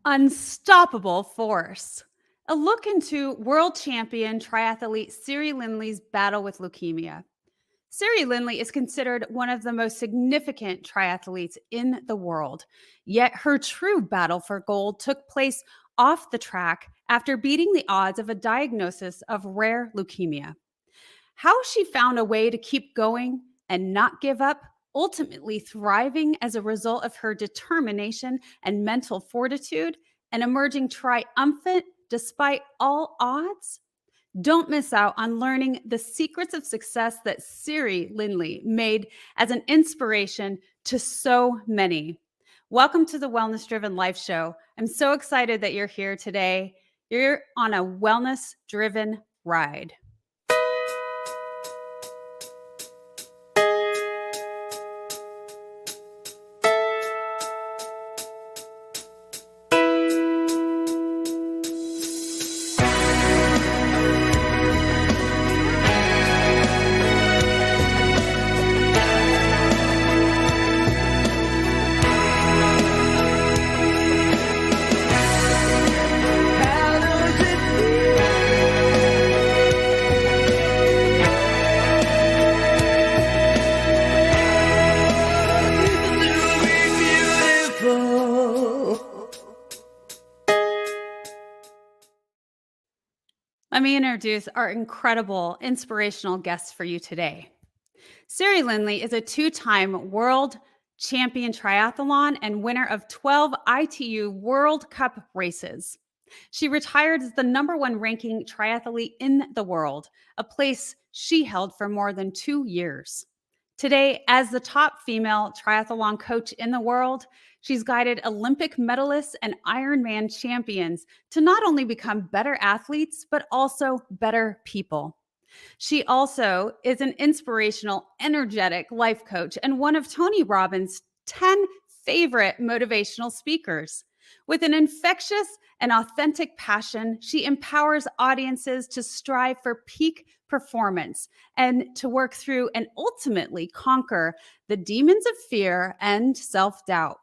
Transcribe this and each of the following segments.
Unstoppable force. A look into world champion triathlete Siri Lindley's battle with leukemia. Siri Lindley is considered one of the most significant triathletes in the world, yet her true battle for gold took place off the track after beating the odds of a diagnosis of rare leukemia. How she found a way to keep going and not give up, ultimately thriving as a result of her determination and mental fortitude, and emerging triumphant despite all odds. Don't miss out on learning the secrets of success that Siri Lindley made as an inspiration to so many. Welcome to the Wellness Driven Life Show. I'm so excited that you're here today. You're on a wellness driven ride. Let me introduce our incredible, inspirational guest for you today. Siri Lindley is a two-time world champion triathlon and winner of 12 ITU World Cup races. She retired as the #1 ranking triathlete in the world, a place she held for more than 2 years. Today, as the top female triathlon coach in the world, she's guided Olympic medalists and Ironman champions to not only become better athletes, but also better people. She also is an inspirational, energetic life coach and one of Tony Robbins' 10 favorite motivational speakers. With an infectious and authentic passion, she empowers audiences to strive for peak performance and to work through and ultimately conquer the demons of fear and self-doubt.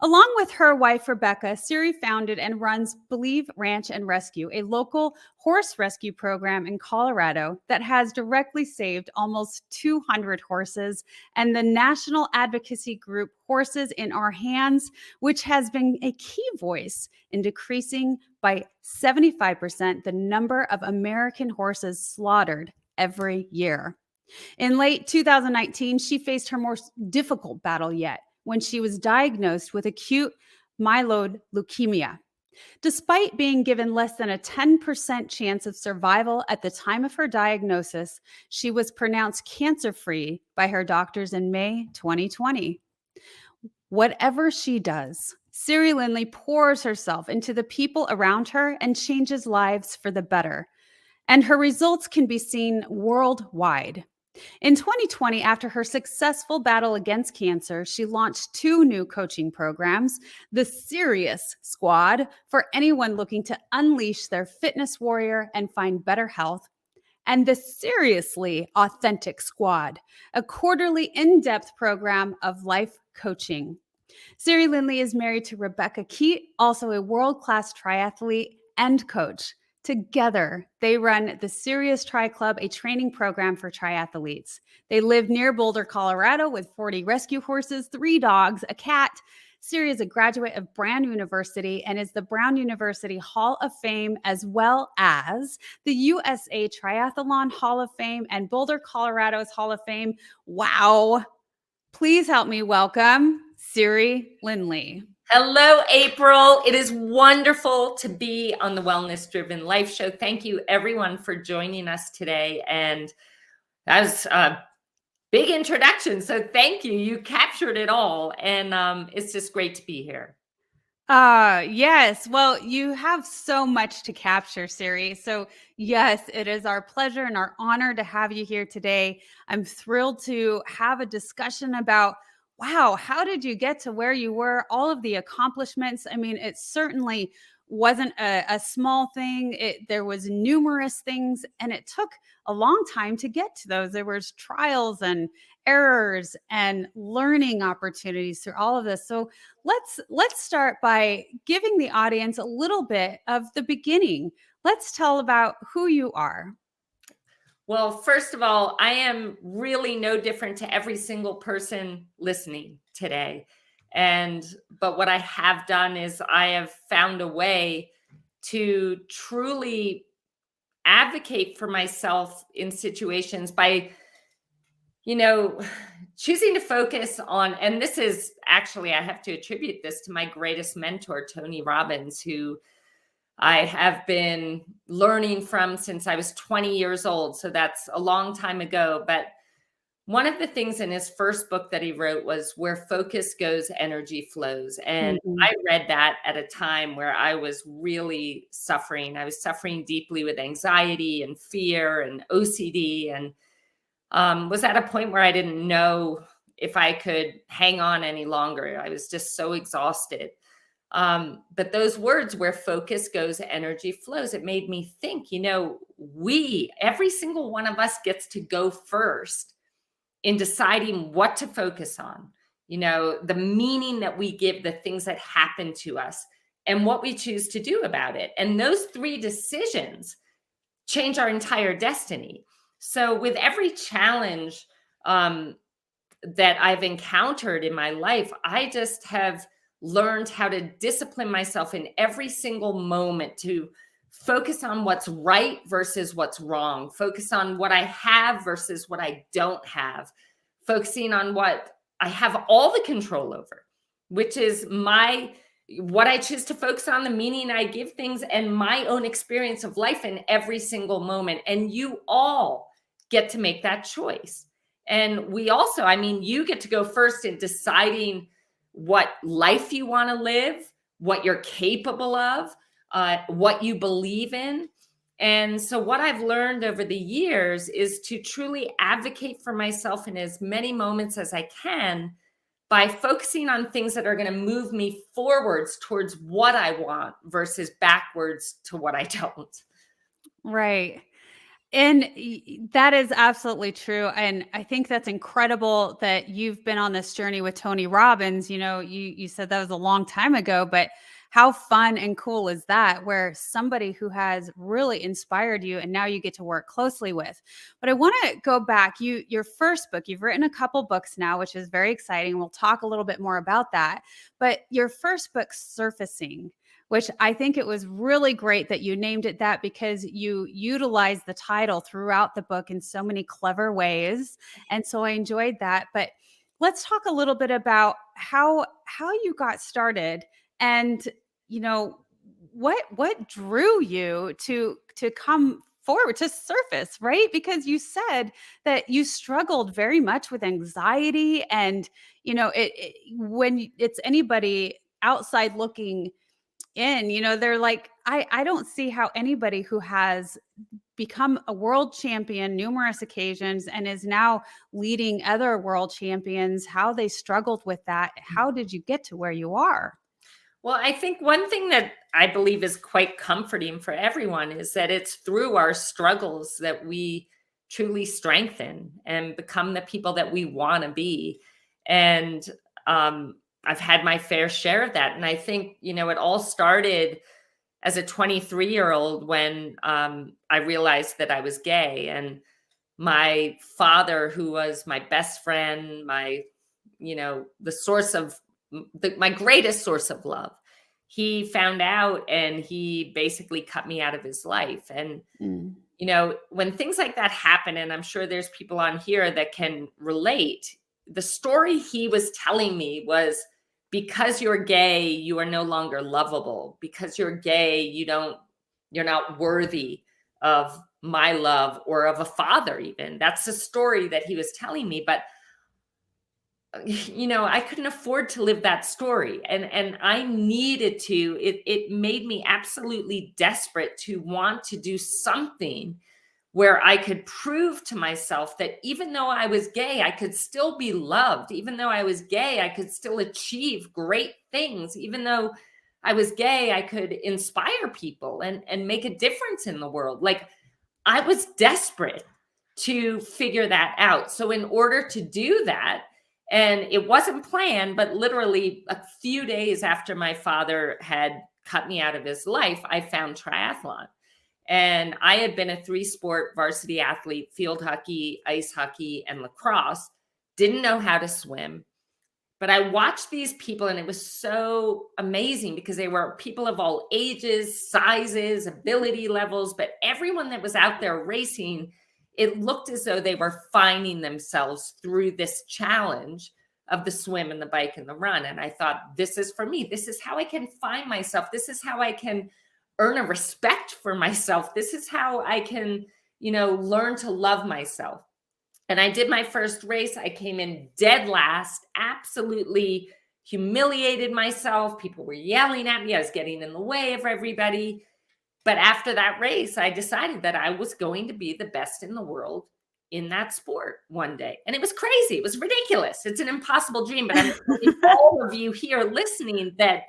Along with her wife, Rebecca, Siri founded and runs Believe Ranch and Rescue, a local horse rescue program in Colorado that has directly saved almost 200 horses, and the national advocacy group Horses in Our Hands, which has been a key voice in decreasing by 75% the number of American horses slaughtered every year. In late 2019, she faced her most difficult battle yet when she was diagnosed with acute myeloid leukemia. Despite being given less than a 10% chance of survival at the time of her diagnosis, she was pronounced cancer-free by her doctors in May 2020. Whatever she does, Siri Lindley pours herself into the people around her and changes lives for the better. And her results can be seen worldwide. In 2020, after her successful battle against cancer, she launched 2 new coaching programs: the Serious Squad for anyone looking to unleash their fitness warrior and find better health, and the Seriously Authentic Squad, a quarterly in-depth program of life coaching. Siri Lindley is married to Rebecca Keat, also a world-class triathlete and coach. Together, they run the Serious Tri Club, a training program for triathletes. They live near Boulder, Colorado, with 40 rescue horses, 3 dogs, a cat. Siri is a graduate of Brown University and is the Brown University Hall of Fame, as well as the USA Triathlon Hall of Fame and Boulder, Colorado's Hall of Fame. Wow. Please help me welcome Siri Lindley. Hello, April. It is wonderful to be on the Wellness Driven Life Show. Thank you, everyone, for joining us today. And that was a big introduction. So thank you. You captured it all. And it's just great to be here. Yes. Well, you have so much to capture, Siri. So yes, it is our pleasure and our honor to have you here today. I'm thrilled to have a discussion about, wow, how did you get to where you were? All of the accomplishments. I mean, it certainly wasn't a small thing. There was numerous things, and it took a long time to get to those. There was trials and errors and learning opportunities through all of this. So let's start by giving the audience a little bit of the beginning. Let's tell about who you are. Well, first of all, I am really no different to every single person listening today. But what I have done is I have found a way to truly advocate for myself in situations by, you know, choosing to focus on, and this is actually, I have to attribute this to my greatest mentor, Tony Robbins, who I have been learning from since I was 20 years old. So that's a long time ago. But one of the things in his first book that he wrote was Where Focus Goes, Energy Flows. And Mhm. I read that at a time where I was really suffering. I was suffering deeply with anxiety and fear and OCD, and was at a point where I didn't know if I could hang on any longer. I was just so exhausted. But those words, where focus goes, energy flows, it made me think, every single one of us gets to go first in deciding what to focus on, the meaning that we give the things that happen to us and what we choose to do about it. And those three decisions change our entire destiny. So with every challenge that I've encountered in my life, I just have learned how to discipline myself in every single moment to focus on what's right versus what's wrong, focus on what I have versus what I don't have, focusing on what I have all the control over, which is what I choose to focus on, the meaning I give things, and my own experience of life in every single moment. And you all get to make that choice. And we also, you get to go first in deciding what life you want to live, what you're capable of, what you believe in. And so what I've learned over the years is to truly advocate for myself in as many moments as I can by focusing on things that are going to move me forwards towards what I want versus backwards to what I don't. Right. And that is absolutely true. And I think that's incredible that you've been on this journey with Tony Robbins. You said that was a long time ago, but how fun and cool is that, where somebody who has really inspired you and now you get to work closely with. But I want to go back. Your first book, you've written a couple books now, which is very exciting. We'll talk a little bit more about that. But your first book, Surfacing, which I think it was really great that you named it that, because you utilize the title throughout the book in so many clever ways. And so I enjoyed that. But let's talk a little bit about how you got started, and what drew you to come forward, to surface, right? Because you said that you struggled very much with anxiety, and when it's anybody outside looking in, they're like, I don't see how anybody who has become a world champion numerous occasions and is now leading other world champions, how they struggled with that. How did you get to where you are? Well, I think one thing that I believe is quite comforting for everyone is that it's through our struggles that we truly strengthen and become the people that we want to be. And I've had my fair share of that. And I think, it all started as a 23-year-old when I realized that I was gay. And my father, who was my best friend, the source of my greatest source of love, he found out and he basically cut me out of his life. And Mm. when things like that happen, and I'm sure there's people on here that can relate, the story he was telling me was, because you're gay, you are no longer lovable. Because you're gay, you're not worthy of my love or of a father even. That's the story that he was telling me. But I couldn't afford to live that story, and I needed to. It made me absolutely desperate to want to do something where I could prove to myself that even though I was gay, I could still be loved. Even though I was gay, I could still achieve great things. Even though I was gay, I could inspire people and make a difference in the world. Like, I was desperate to figure that out. So in order to do that, and it wasn't planned, but literally a few days after my father had cut me out of his life, I found triathlon. And I had been a 3-sport varsity athlete, field hockey, ice hockey, and lacrosse, didn't know how to swim. But I watched these people, and it was so amazing because they were people of all ages, sizes, ability levels, but everyone that was out there racing, it looked as though they were finding themselves through this challenge of the swim and the bike and the run. And I thought, this is for me. This is how I can find myself. This is how I can earn a respect for myself. This is how I can, learn to love myself. And I did my first race. I came in dead last, absolutely humiliated myself. People were yelling at me. I was getting in the way of everybody. But after that race, I decided that I was going to be the best in the world in that sport one day. And it was crazy. It was ridiculous. It's an impossible dream. But I'm telling all of you here listening that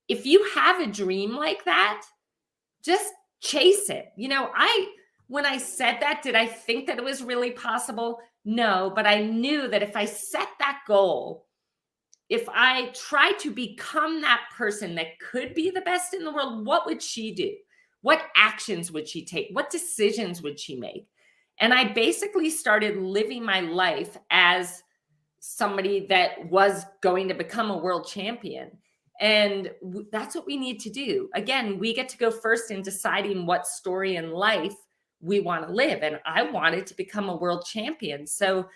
if you have a dream like that, just chase it. When I said that, did I think that it was really possible? No, but I knew that if I set that goal, if I tried to become that person that could be the best in the world, what would she do? What actions would she take? What decisions would she make? And I basically started living my life as somebody that was going to become a world champion. And that's what we need to do. Again, we get to go first in deciding what story in life we want to live. And I wanted to become a world champion. So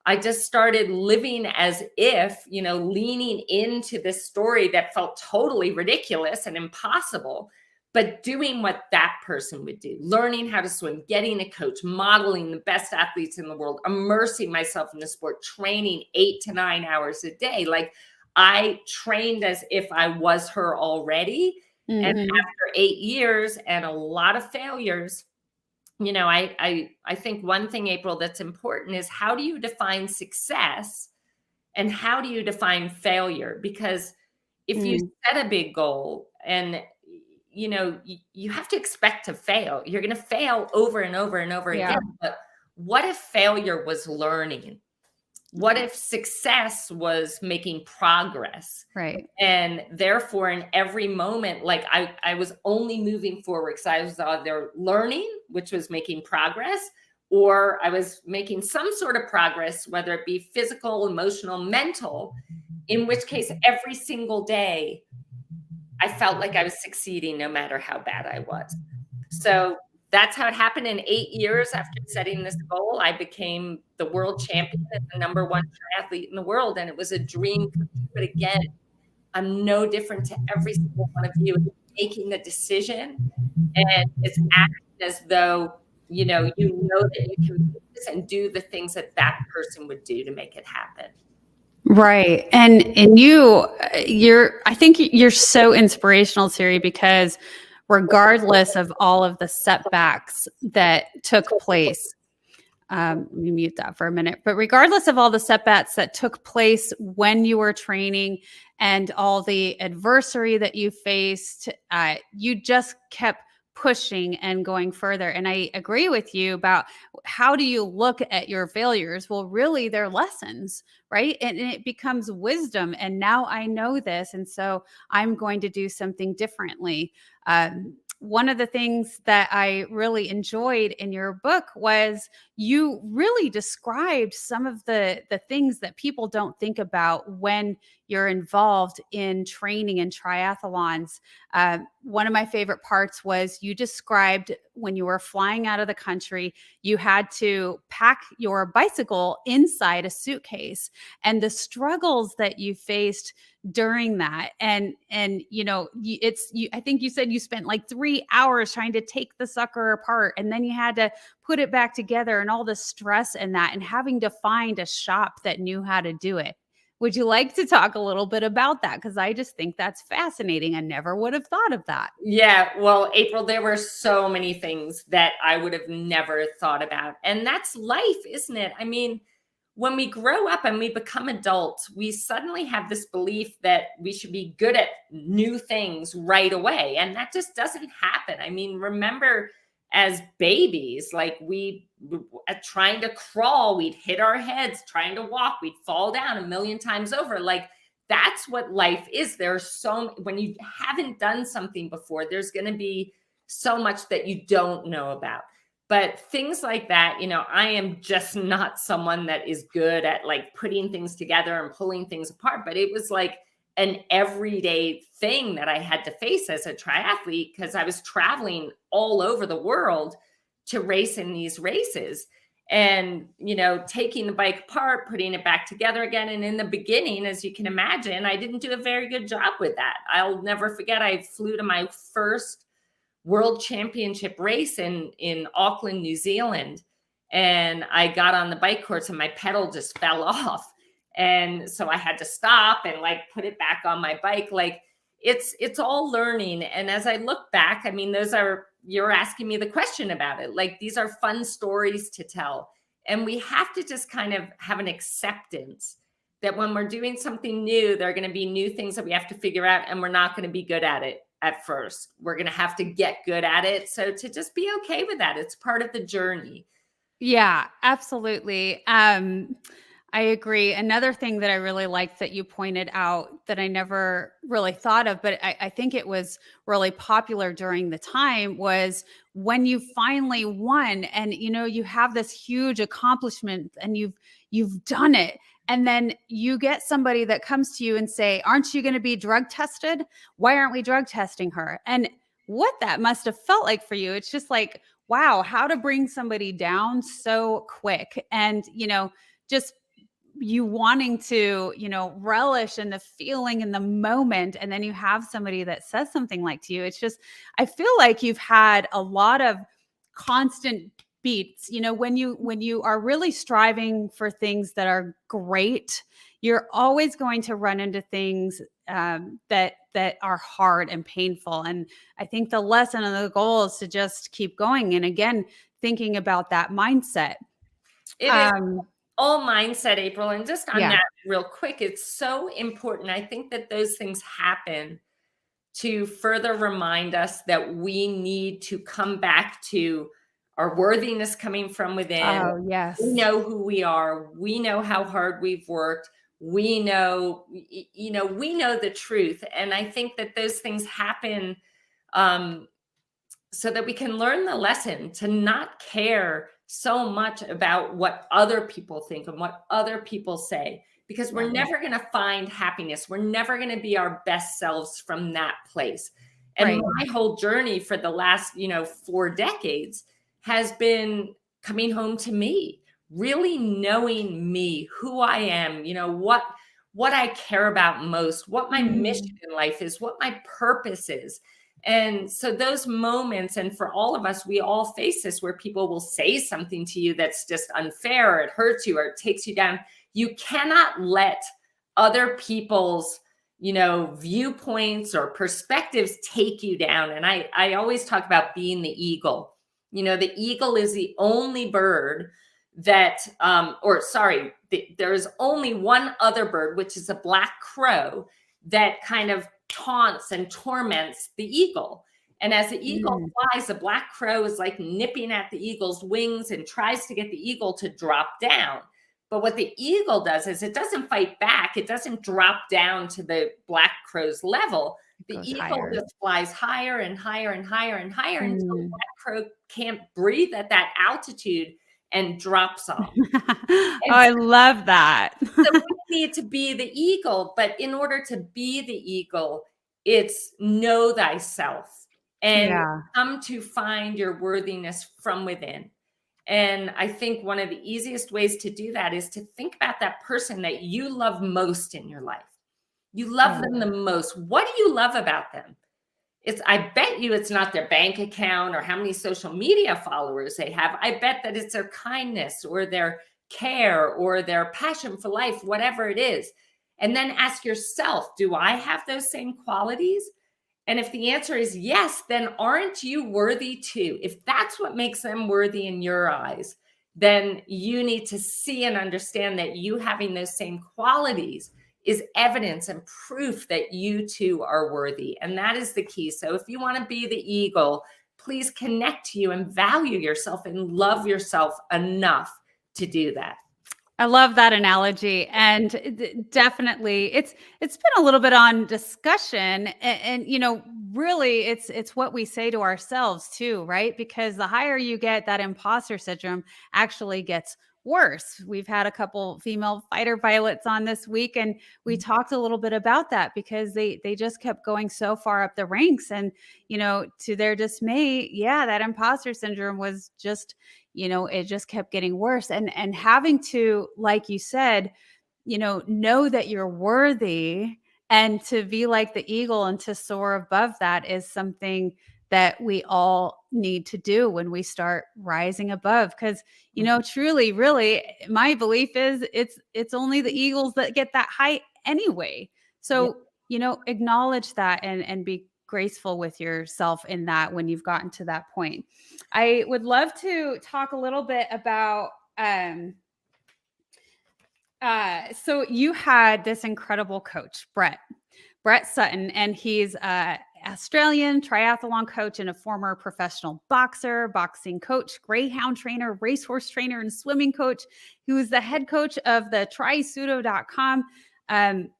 I just started living as if, leaning into this story that felt totally ridiculous and impossible, but doing what that person would do, learning how to swim, getting a coach, modeling the best athletes in the world, immersing myself in the sport, training 8 to 9 hours a day. Like I trained as if I was her already. Mm-hmm. And after 8 years and a lot of failures, I think one thing, April, that's important is how do you define success and how do you define failure? Because if you set a big goal and, you have to expect to fail, you're going to fail over and over and over again. But what if failure was learning? What if success was making progress? Right. And therefore, in every moment, like I was only moving forward because I was either learning, which was making progress, or I was making some sort of progress, whether it be physical, emotional, mental, in which case every single day I felt like I was succeeding no matter how bad I was. So that's how it happened. In 8 years after setting this goal, I became the world champion and the #1 triathlete in the world. And it was a dream. But again, I'm no different to every single one of you. Making the decision and it's acting as though, you know that you can do this and do the things that that person would do to make it happen. Right. And I think you're so inspirational, Siri, because regardless of all of the setbacks that took place, let me mute that for a minute, but regardless of all the setbacks that took place when you were training and all the adversity that you faced, you just kept pushing and going further. And I agree with you about how do you look at your failures? Well, really they're lessons, right? And it becomes wisdom. And now I know this. And so I'm going to do something differently. One of the things that I really enjoyed in your book was you really described some of the things that people don't think about when you're involved in training and triathlons. One of my favorite parts was you described when you were flying out of the country, you had to pack your bicycle inside a suitcase and the struggles that you faced during that. And I think you said you spent like 3 hours trying to take the sucker apart and then you had to put it back together and all the stress in that and having to find a shop that knew how to do it. Would you like to talk a little bit about that? Because I just think that's fascinating. I never would have thought of that. Yeah, well, April, there were so many things that I would have never thought about. And that's life, isn't it? I mean, when we grow up and we become adults, we suddenly have this belief that we should be good at new things right away. And that just doesn't happen. I mean, remember, as babies. Like trying to crawl, we'd hit our heads. Trying to walk, we'd fall down a million times over. Like, that's what life is. When you haven't done something before, there's going to be so much that you don't know about. But things like that, I am just not someone that is good at like putting things together and pulling things apart. But it was like an everyday thing that I had to face as a triathlete, because I was traveling all over the world to race in these races. And, taking the bike apart, putting it back together again. And in the beginning, as you can imagine, I didn't do a very good job with that. I'll never forget, I flew to my first world championship race in Auckland, New Zealand. And I got on the bike course and my pedal just fell off. And so I had to stop and like put it back on my bike. Like, it's all learning. And as I look back, I mean, you're asking me the question about it. Like, these are fun stories to tell. And we have to just kind of have an acceptance that when we're doing something new, there are going to be new things that we have to figure out, and we're not going to be good at it at first. We're going to have to get good at it. So to just be okay with that, it's part of the journey. Yeah, absolutely. I agree. Another thing that I really liked that you pointed out that I never really thought of, but I think it was really popular during the time, was when you finally won and you have this huge accomplishment and you've done it. And then you get somebody that comes to you and say, "Aren't you going to be drug tested? Why aren't we drug testing her?" And what that must have felt like for you. It's just like, wow, how to bring somebody down so quick. And, just you wanting to, relish in the feeling in the moment. And then you have somebody that says something like to you. It's just, I feel like you've had a lot of constant beats, when you are really striving for things that are great, you're always going to run into things that are hard and painful. And I think the lesson and the goal is to just keep going. And again, thinking about that mindset. It is all mindset, April. And just on Yeah. that real quick, it's so important. I think that those things happen to further remind us that we need to come back to our worthiness coming from within. Oh, yes. We know who we are. We know how hard we've worked. We know, we know the truth. And I think that those things happen so that we can learn the lesson to not care so much about what other people think and what other people say, because we're never going to find happiness. We're never going to be our best selves from that place. And my whole journey for the last, 4 decades has been coming home to me, really knowing me, who I am, what I care about most, what my mission in life is, what my purpose is. And so those moments, and for all of us, we all face this, where people will say something to you that's just unfair, or it hurts you, or it takes you down. You cannot let other people's, viewpoints or perspectives take you down. And I always talk about being the eagle. The eagle is the only bird that, there's only one other bird, which is a black crow, that kind of taunts and torments the eagle. And as the eagle flies, the black crow is like nipping at the eagle's wings and tries to get the eagle to drop down. But what the eagle does is it doesn't fight back. It doesn't drop down to the black crow's level. The eagle just flies higher and higher and higher and higher until the black crow can't breathe at that altitude and drops off. I love that. So we need to be the eagle, but in order to be the eagle, it's know thyself and come to find your worthiness from within. And I think one of the easiest ways to do that is to think about that person that you love most in your life. You love them the most. What do you love about them? I bet you it's not their bank account or how many social media followers they have. I bet that it's their kindness or their care or their passion for life, whatever it is. And then ask yourself, do I have those same qualities? And if the answer is yes, then aren't you worthy too? If that's what makes them worthy in your eyes, then you need to see and understand that you having those same qualities is evidence and proof that you too are worthy. And that is the key. So if you want to be the eagle, please connect to you and value yourself and love yourself enough to do that. I love that analogy, and definitely, it's been a little bit on discussion, and really, it's what we say to ourselves too, right? Because the higher you get, that imposter syndrome actually gets worse. We've had a couple female fighter pilots on this week, and we talked a little bit about that because they just kept going so far up the ranks, and to their dismay, yeah, that imposter syndrome was just it just kept getting worse, and having to, like you said, know that you're worthy, and to be like the eagle and to soar above that is something that we all need to do when we start rising above, because truly, really, my belief is it's only the eagles that get that height anyway. Yeah. So acknowledge that, and be graceful with yourself in that when you've gotten to that point. I would love to talk a little bit about so you had this incredible coach, Brett Sutton, and he's a Australian triathlon coach and a former professional boxer, boxing coach, greyhound trainer, racehorse trainer, and swimming coach. He was the head coach of the trisudo.com.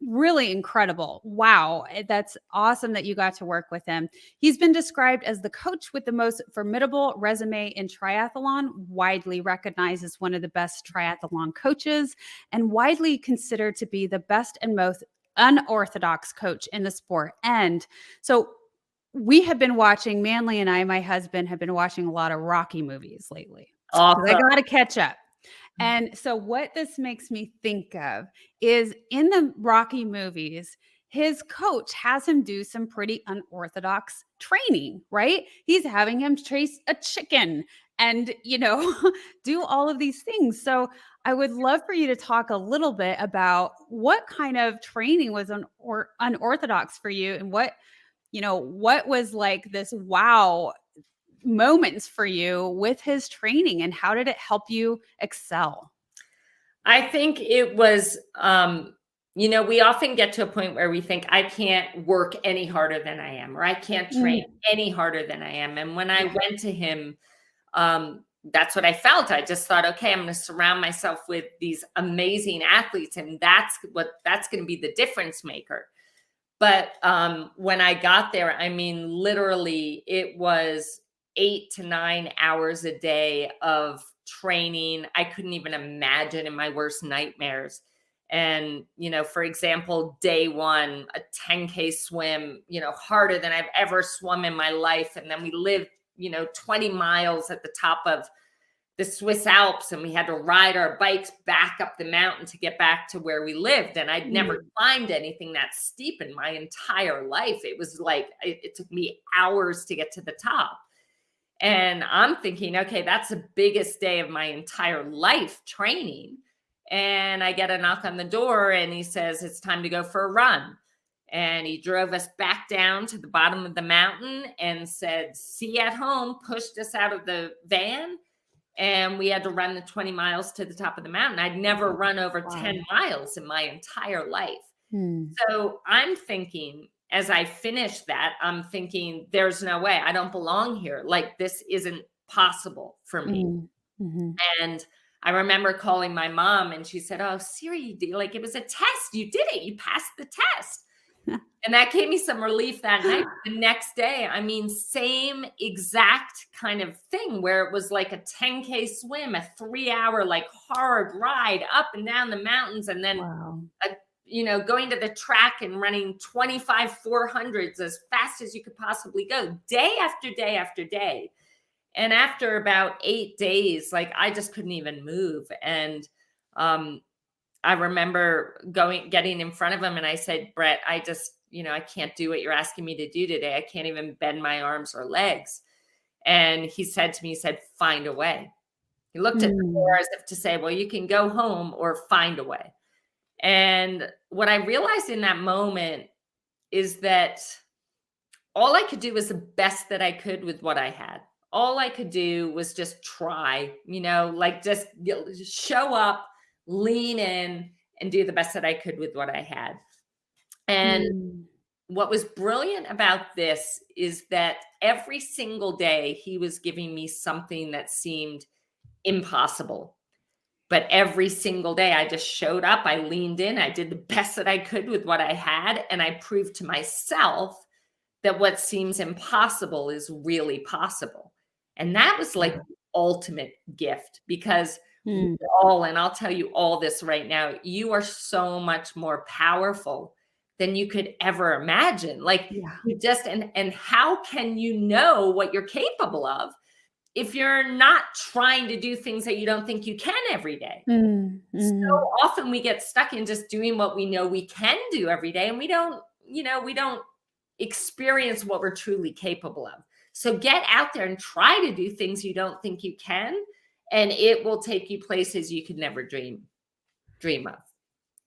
Really incredible. Wow. That's awesome that you got to work with him. He's been described as the coach with the most formidable resume in triathlon, widely recognized as one of the best triathlon coaches, and widely considered to be the best and most unorthodox coach in the sport. And so we have been watching, Manly and I, my husband, have been watching a lot of Rocky movies lately. I Awesome. got to catch up. And so what this makes me think of is, in the Rocky movies, his coach has him do some pretty unorthodox training, right? He's having him chase a chicken and, do all of these things. So I would love for you to talk a little bit about what kind of training was unorthodox for you, and what was like this wow moments for you with his training, and how did it help you excel? I think it was, we often get to a point where we think, I can't work any harder than I am, or I can't train any harder than I am. And when I Yeah. went to him, that's what I felt. I just thought, okay, I'm going to surround myself with these amazing athletes, and that's going to be the difference maker. But when I got there, I mean, literally, it was 8 to 9 hours a day of training I couldn't even imagine in my worst nightmares. And, for example, day one, a 10K swim, harder than I've ever swum in my life. And then we lived, 20 miles at the top of the Swiss Alps, and we had to ride our bikes back up the mountain to get back to where we lived. And I'd never climbed anything that steep in my entire life. It was like, it took me hours to get to the top. And I'm thinking, okay, that's the biggest day of my entire life training. And I get a knock on the door, and he says, it's time to go for a run. And he drove us back down to the bottom of the mountain and said, see you at home, pushed us out of the van. And we had to run the 20 miles to the top of the mountain. I'd never run over 10 miles in my entire life. So I'm thinking, as I finish that, I'm thinking, there's no way, I don't belong here. Like, this isn't possible for me. And I remember calling my mom, and she said, oh, Siri, like, it was a test. You did it. You passed the test. And that gave me some relief that night. The next day, I mean, same exact kind of thing, where it was like a 10K swim, a 3-hour, like, hard ride up and down the mountains. And then, going to the track and running 25 400s as fast as you could possibly go, day after day after day. And after about 8 days, like, I just couldn't even move. And I remember getting in front of him, and I said, Brett, I just, I can't do what you're asking me to do today. I can't even bend my arms or legs. And he said to me, he said, find a way. He looked at the door as if to say, well, you can go home or find a way. And what I realized in that moment is that all I could do was the best that I could with what I had. All I could do was just try, like, just show up, lean in, and do the best that I could with what I had. And what was brilliant about this is that every single day he was giving me something that seemed impossible. But every single day I just showed up, I leaned in, I did the best that I could with what I had, and I proved to myself that what seems impossible is really possible. And that was like the ultimate gift, because we Mm. all, and I'll tell you all this right now, you are so much more powerful than you could ever imagine. Like, Yeah. you just, and how can you know what you're capable of if you're not trying to do things that you don't think you can every day? Mm. So Mhm. often we get stuck in just doing what we know we can do every day, and we don't experience what we're truly capable of. So get out there and try to do things you don't think you can, and it will take you places you could never dream of.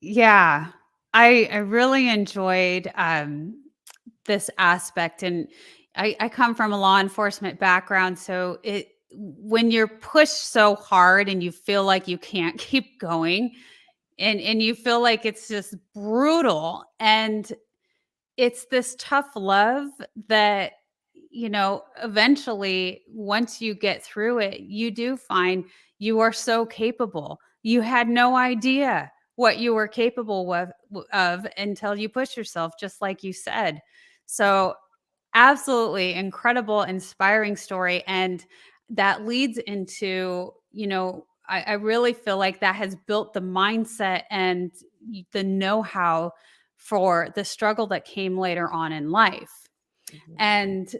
Yeah. I really enjoyed this aspect, and I come from a law enforcement background, so it when you're pushed so hard and you feel like you can't keep going, and you feel like it's just brutal, and it's this tough love that, eventually, once you get through it, you do find you are so capable. You had no idea what you were capable of until you push yourself, just like you said. So, absolutely incredible, inspiring story. And that leads into, I really feel like that has built the mindset and the know how for the struggle that came later on in life. Mhm. And,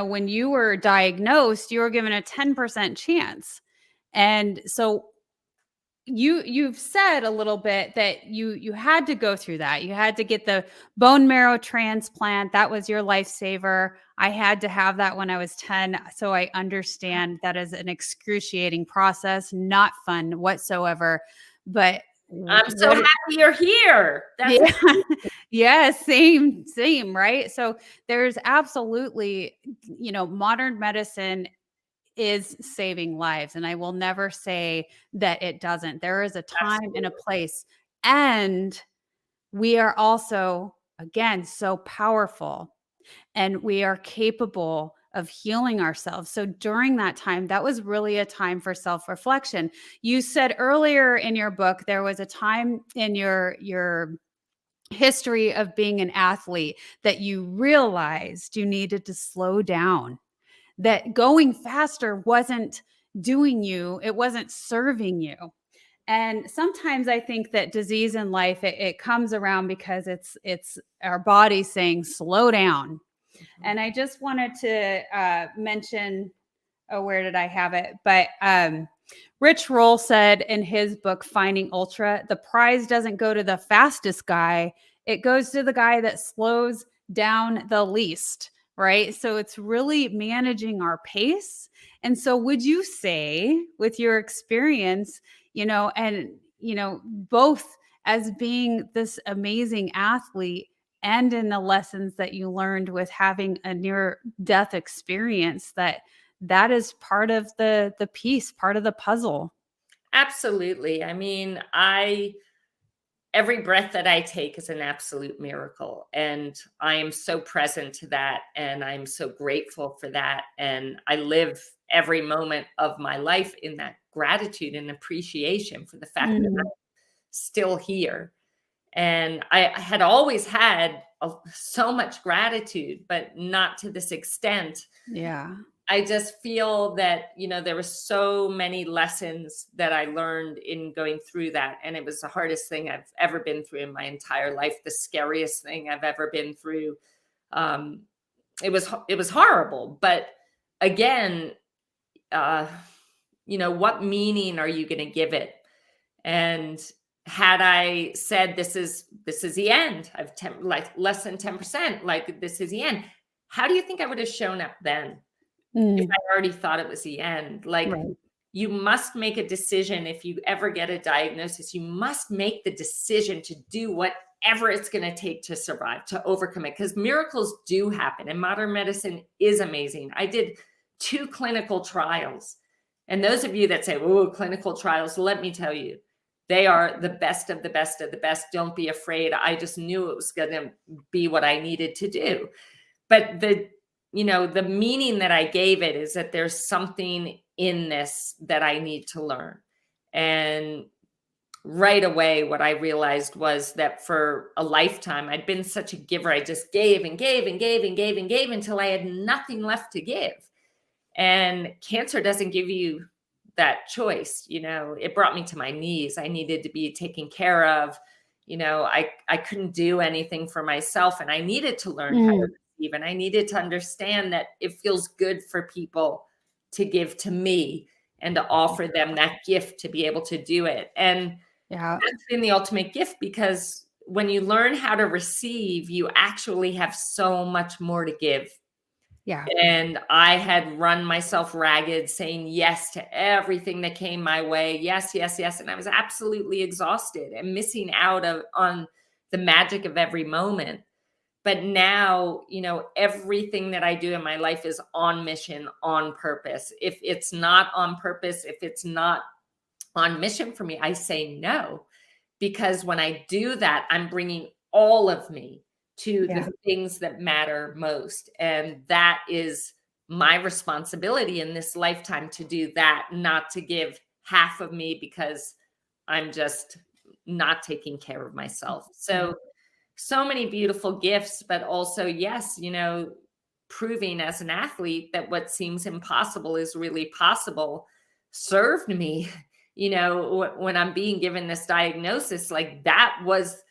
when you were diagnosed, you were given a 10% chance. And so you've said a little bit that you had to go through that. You had to get the bone marrow transplant. That was your lifesaver. I had to have that when I was 10, so I understand that is an excruciating process, not fun whatsoever. But I'm so what happy you're here. That's yeah. Yeah, same, right? So there's absolutely, modern medicine is saving lives, and I will never say that it doesn't. There is a time and a absolutely. place, and we are also, again, so powerful, and we are capable of healing ourselves. So during that time, that was really a time for self-reflection. You said earlier in your book there was a time in your history of being an athlete that you realized you needed to slow down, that going faster wasn't doing you, it wasn't serving you. And sometimes I think that disease in life, it comes around because it's our body saying slow down. Mhm. And I just wanted to mention, oh, where did I have it? But Rich Roll said in his book, Finding Ultra, the prize doesn't go to the fastest guy, it goes to the guy that slows down the least, right? So it's really managing our pace. And so, would you say, with your experience, and, both as being this amazing athlete and in the lessons that you learned with having a near death experience, that is part of the piece, part of the puzzle? Absolutely. I mean, I every breath that I take is an absolute miracle. And I am so present to that. And I'm so grateful for that. And I live every moment of my life in that gratitude and appreciation for the fact that Mm, I'm still here. And I had always had so much gratitude, but not to this extent. yeah. I just feel that, there were so many lessons that I learned in going through that. And it was the hardest thing I've ever been through in my entire life, the scariest thing I've ever been through. Um, it was horrible. But again, uh, what meaning are you going to give it? And had I said this is the end, like less than 10%, like this is the end, how do you think I would have shown up then? If I Mm, already thought it was the end. Like, right. you must make a decision if you ever get a diagnosis, you must make the decision to do whatever it's going to take to survive, to overcome it, because miracles do happen and modern medicine is amazing. I did 2 clinical trials. And those of you that say, "Oh, clinical trials," let me tell you, They are the best of the best of the best. Don't be afraid. I just knew it was going to be what I needed to do. But the meaning that I gave it is that there's something in this that I need to learn. And right away, what I realized was that for a lifetime, I'd been such a giver. I just gave and gave and gave and gave and gave until I had nothing left to give. And cancer doesn't give you that choice. It brought me to my knees. I needed to be taken care of. I couldn't do anything for myself, and I needed to learn how to receive, and I needed to understand that it feels good for people to give to me and to offer them that gift to be able to do it. And that's been the ultimate gift, because when you learn how to receive, you actually have so much more to give. Yeah. And I had run myself ragged, saying yes to everything that came my way. Yes, yes, yes. And I was absolutely exhausted and missing out on the magic of every moment. But now, everything that I do in my life is on mission, on purpose. If it's not on purpose, if it's not on mission for me, I say no. Because when I do that, I'm bringing all of me to the things that matter most. And that is my responsibility in this lifetime, to do that, not to give half of me because I'm just not taking care of myself. So many beautiful gifts, but also, yes, proving as an athlete that what seems impossible is really possible served me. When I'm being given this diagnosis, like, that was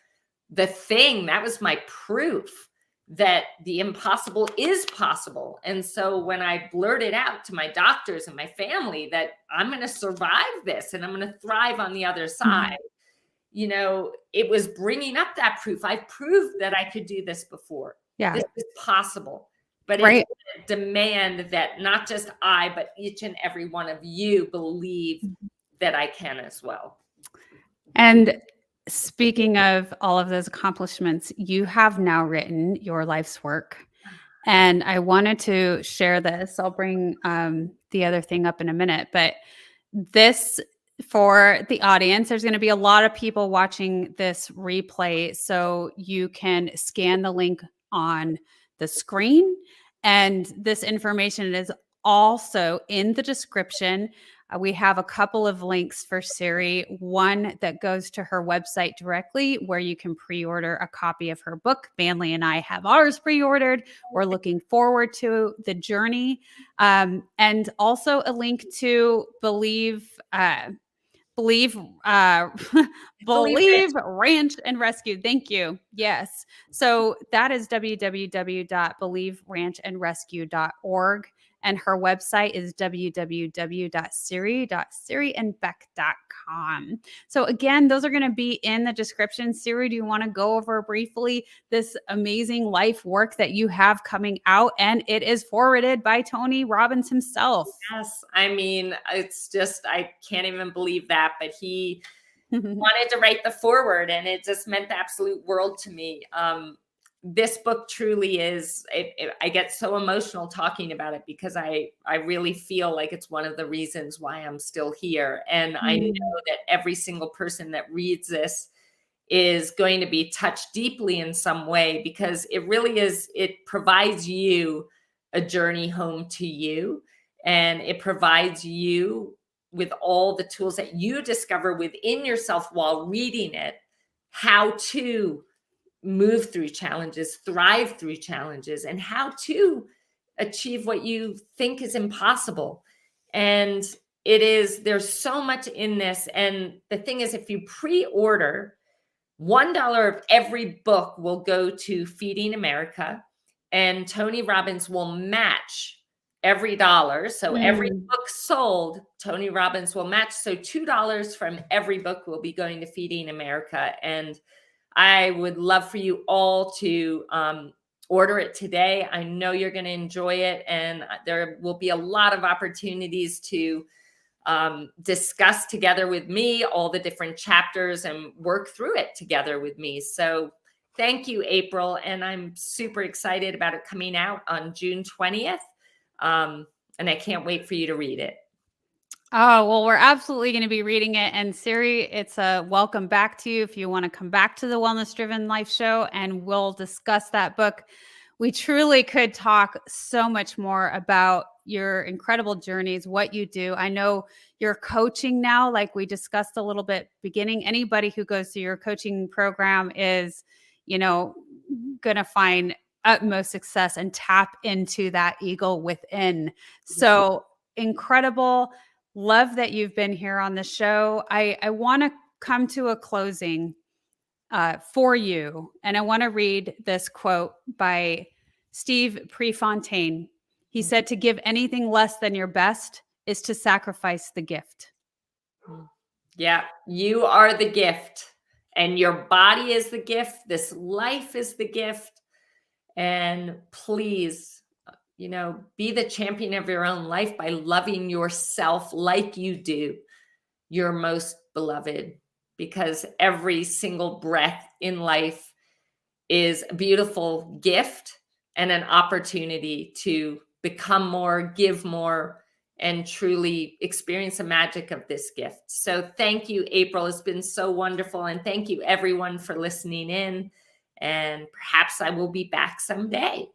the thing, that was my proof that the impossible is possible. And so when I blurted out to my doctors and my family that I'm going to survive this and I'm going to thrive on the other side, it was bringing up that proof. I proved that I could do this before. Yeah. This is possible. But Right. it demand that not just I, but each and every one of you believe that I can as well. And speaking of all of those accomplishments, you have now written your life's work. And I wanted to share this. I'll bring the other thing up in a minute. But this, for the audience, there's going to be a lot of people watching this replay. So you can scan the link on the screen. And this information is also in the description. We have a couple of links for Siri, one that goes to her website directly where you can pre-order a copy of her book. Manly and I have ours pre-ordered. We're looking forward to the journey. And also a link to Believe Believe Ranch and Rescue. Thank you. Yes. So that is www.believeranchandrescue.org. And her website is www.siri.siriandbeck.com. So again, those are going to be in the description. Siri, do you want to go over briefly this amazing life work that you have coming out? And it is forwarded by Tony Robbins himself. Yes. I mean, it's just, I can't even believe that, but he wanted to write the foreword, and it just meant the absolute world to me. This book truly is, I get so emotional talking about it, because I really feel like it's one of the reasons why I'm still here. And I know that every single person that reads this is going to be touched deeply in some way, because it really is, it provides you a journey home to you, and it provides you with all the tools that you discover within yourself while reading it, how to move through challenges, thrive through challenges, and how to achieve what you think is impossible. And there's so much in this. And the thing is, if you pre-order, $1 of every book will go to Feeding America, and Tony Robbins will match every dollar. So every book sold, Tony Robbins will match. So $2 from every book will be going to Feeding America. And I would love for you all to order it today. I know you're going to enjoy it, and there will be a lot of opportunities to discuss together with me all the different chapters and work through it together with me. So thank you, April. And I'm super excited about it coming out on June 20th. And I can't wait for you to read it. Oh, well, we're absolutely going to be reading it. And Siri, it's a welcome back to you if you want to come back to the Wellness Driven Life Show, and we'll discuss that book. We truly could talk so much more about your incredible journeys, what you do. I know you're coaching now, like we discussed a little bit beginning. Anybody who goes through your coaching program is, you know, going to find utmost success and tap into that eagle within. So incredible. Love that you've been here on the show. I want to come to a closing for you, and I want to read this quote by Steve Prefontaine. He said, "To give anything less than your best is to sacrifice the gift." Yeah, you are the gift, and your body is the gift. This life is the gift. And please, be the champion of your own life by loving yourself like you do your most beloved, because every single breath in life is a beautiful gift and an opportunity to become more, give more, and truly experience the magic of this gift. So thank you, April. It's been so wonderful. And thank you, everyone, for listening in. And perhaps I will be back someday.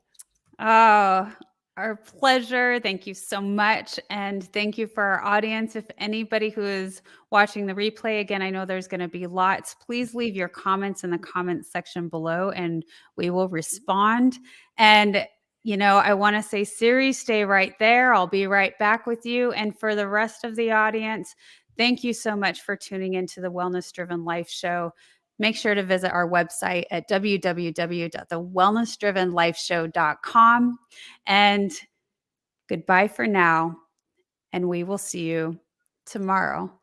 Oh, our pleasure. Thank you so much. And thank you for our audience. If anybody who is watching the replay, again, I know there's going to be lots. Please leave your comments in the comments section below and we will respond. And, I want to say, Siri, stay right there. I'll be right back with you. And for the rest of the audience, thank you so much for tuning into the Wellness Driven Life Show. Make sure to visit our website at www.thewellnessdrivenlifeshow.com. And goodbye for now. And we will see you tomorrow.